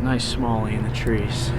Nice smallie in the trees.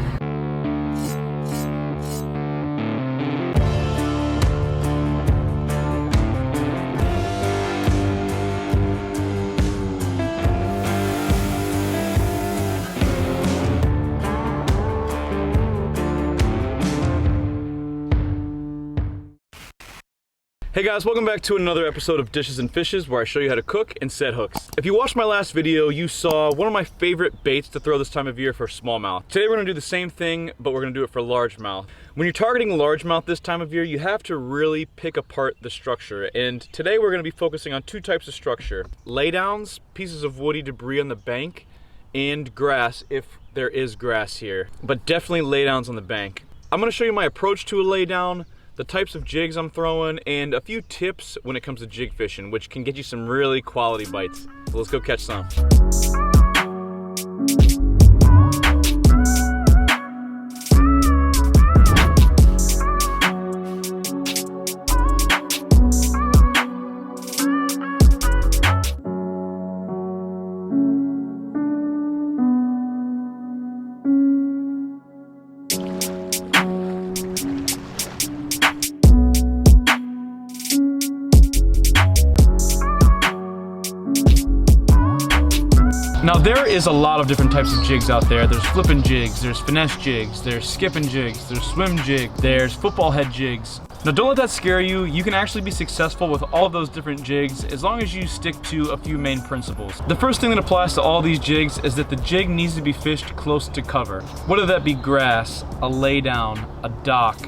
Hey guys, welcome back to another episode of Dishes and Fishes, where I show you how to cook and set hooks. If you watched my last video, you saw one of my favorite baits to throw this time of year for smallmouth. Today we're gonna do the same thing, but we're gonna do it for largemouth. When you're targeting largemouth this time of year, you have to really pick apart the structure. And today we're gonna be focusing on two types of structure: laydowns, pieces of woody debris on the bank, and grass, if there is grass here. But definitely laydowns on the bank. I'm gonna show you my approach to a laydown, the types of jigs I'm throwing, and a few tips when it comes to jig fishing, which can get you some really quality bites. So let's go catch some. Now there is a lot of different types of jigs out there. There's flipping jigs, there's finesse jigs, there's skipping jigs, there's swim jig, there's football head jigs. Now don't let that scare you. You can actually be successful with all of those different jigs as long as you stick to a few main principles. The first thing that applies to all these jigs is that the jig needs to be fished close to cover. Whether that be grass, a lay down, a dock,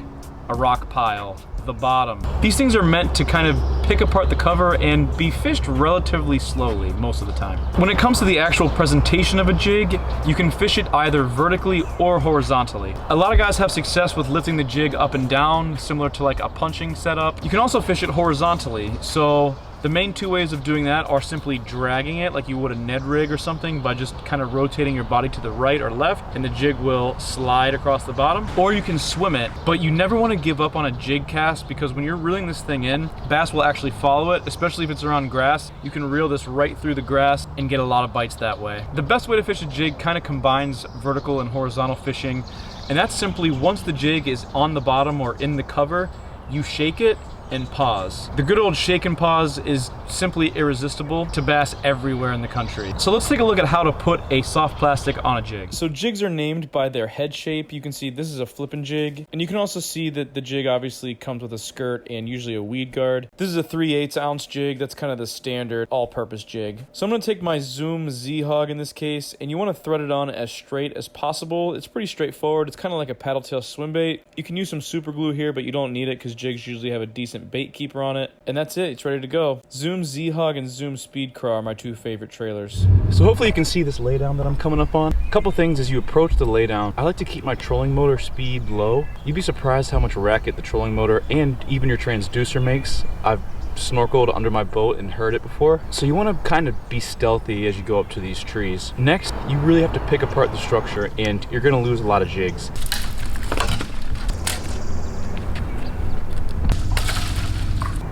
a rock pile, the bottom. These things are meant to kind of pick apart the cover and be fished relatively slowly most of the time. When it comes to the actual presentation of a jig, you can fish it either vertically or horizontally. A lot of guys have success with lifting the jig up and down, similar to like a punching setup. You can also fish it horizontally. So the main two ways of doing that are simply dragging it like you would a Ned rig or something by just kind of rotating your body to the right or left, and the jig will slide across the bottom. Or you can swim it, but you never want to give up on a jig cast, because when you're reeling this thing in, bass will actually follow it, especially if it's around grass. You can reel this right through the grass and get a lot of bites that way. The best way to fish a jig kind of combines vertical and horizontal fishing, and that's simply once the jig is on the bottom or in the cover, you shake it and pause. The good old shake and pause is simply irresistible to bass everywhere in the country. So let's take a look at how to put a soft plastic on a jig. So jigs are named by their head shape. You can see this is a flipping jig, and you can also see that the jig obviously comes with a skirt and usually a weed guard. This is a 3/8 ounce jig. That's kind of the standard all-purpose jig. So I'm gonna take my Zoom Z-Hog in this case, and you wanna thread it on as straight as possible. It's pretty straightforward. It's kind of like a paddle tail swim bait. You can use some super glue here, but you don't need it because jigs usually have a decent bait keeper on it, and that's it. It's ready to go. Zoom Z-Hog and Zoom Speed Craw are my two favorite trailers. So hopefully you can see this laydown that I'm coming up on. A couple things as you approach the laydown. I like to keep my trolling motor speed low. You'd be surprised how much racket the trolling motor and even your transducer makes. I've snorkeled under my boat and heard it before. So you want to kind of be stealthy as you go up to these trees. Next, you really have to pick apart the structure, and you're going to lose a lot of jigs.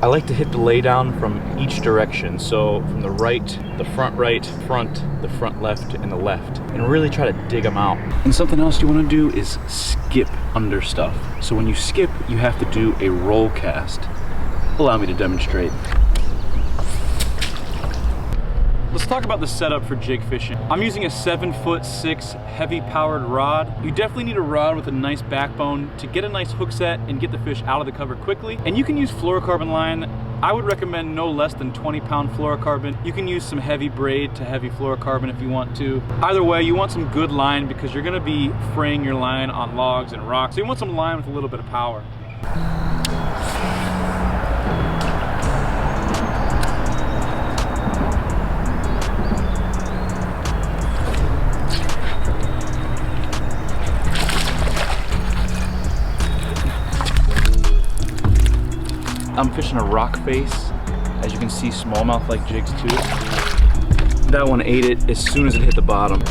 I like to hit the laydown from each direction, so from the right, the front left, and the left, and really try to dig them out. And something else you want to do is skip under stuff. So when you skip, you have to do a roll cast. Allow me to demonstrate. Let's talk about the setup for jig fishing. I'm using a 7'6" heavy powered rod. You definitely need a rod with a nice backbone to get a nice hook set and get the fish out of the cover quickly. And you can use fluorocarbon line. I would recommend no less than 20-pound fluorocarbon. You can use some heavy braid to heavy fluorocarbon if you want to. Either way, you want some good line because you're gonna be fraying your line on logs and rocks. So you want some line with a little bit of power. I'm fishing a rock face. As you can see, smallmouth like jigs too. That one ate it as soon as it hit the bottom.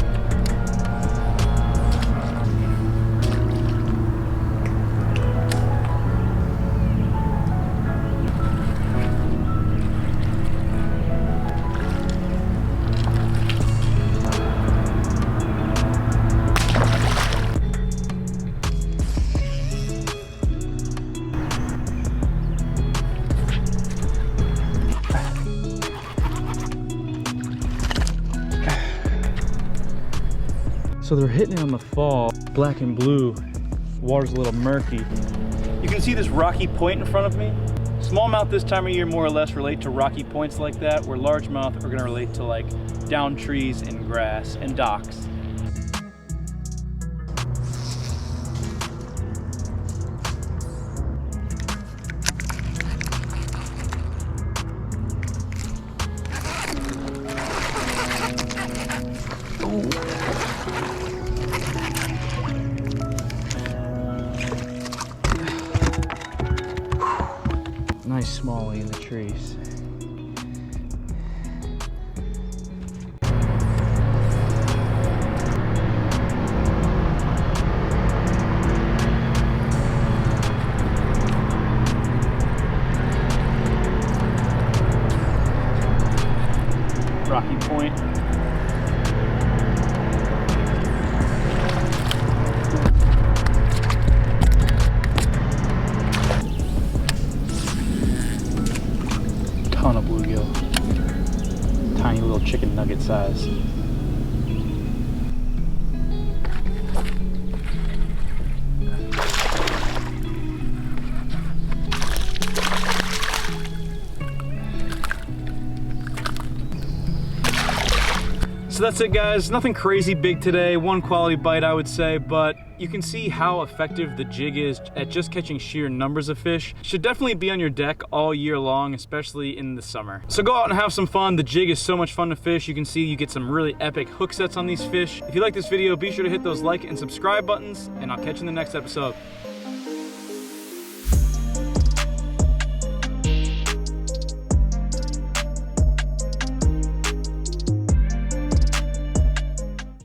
So they're hitting it on the fall, black and blue. Water's a little murky. You can see this rocky point in front of me. Smallmouth this time of year more or less relate to rocky points like that, where largemouth are gonna relate to like down trees and grass and docks. Nice smallie in the trees. Rocky Point. Ton of bluegill. Tiny little chicken nugget size. So that's it, guys. Nothing crazy big today. One quality bite, I would say, but you can see how effective the jig is at just catching sheer numbers of fish. Should definitely be on your deck all year long, especially in the summer. So go out and have some fun. The jig is so much fun to fish. You can see you get some really epic hook sets on these fish. If you like this video, be sure to hit those like and subscribe buttons, and I'll catch you in the next episode.